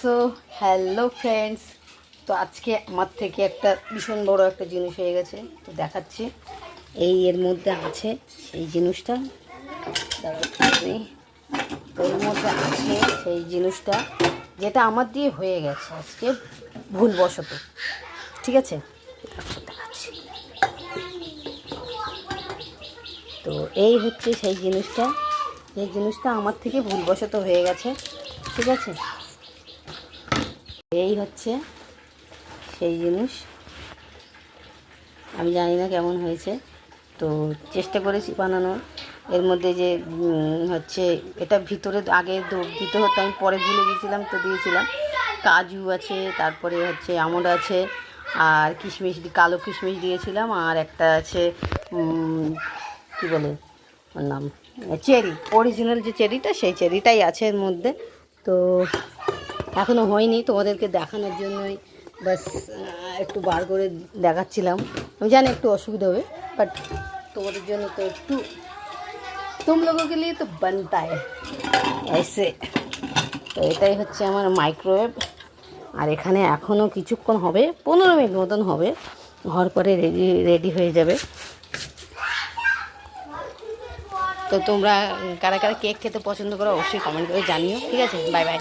So hello friends, তো আজকে আমার থেকে একটা ভীষণ বড় একটা জিনিস হয়ে গেছে, তো দেখাচ্ছি। এর মধ্যে আছে সেই জিনিসটা, এর মধ্যে আছে সেই জিনিসটা যেটা আমার দিয়ে হয়ে গেছে আজকে ভুলবশত। ঠিক আছে, দেখাচ্ছি। তো এই হচ্ছে সেই জিনিসটা, এই জিনিসটা আমার থেকে ভুলবশত হয়ে গেছে। ঠিক আছে, এই হচ্ছে সেই জিনিস। আমি জানি না কেমন হয়েছে, তো চেষ্টা করেছি বানানোর। এর মধ্যে যে হচ্ছে এটা ভিতরে আগে দিতে হতো, আমি পরে ভুলে গিয়েছিলাম, তো দিয়েছিলাম। কাজু আছে, তারপরে হচ্ছে আমন্ড আছে, আর কিশমিশ, কালো কিশমিশ দিয়েছিলাম, আর একটা আছে কী বলে ওর নাম, চেরি, অরিজিনাল যে চেরিটা, সেই চেরিটাই আছে এর মধ্যে। তো এখনও হয়নি, তোমাদেরকে দেখানোর জন্যই বাস একটু বার করে দেখাচ্ছিলাম। আমি জানি একটু অসুবিধা হবে, বাট তোমাদের জন্য তো একটু, तुम लोगों के लिए तो बनता है ऐसे। তো এটাই হচ্ছে আমার মাইক্রোওয়েভ, আর এখানে এখনও কিছুক্ষণ হবে, 15 মিনিট মতন হবে, হওয়ার পরে রেডি হয়ে যাবে। তো তোমরা কারা কারা কেক খেতে পছন্দ করো অবশ্যই কমেন্ট করে জানিও। ঠিক আছে, বাই বাই।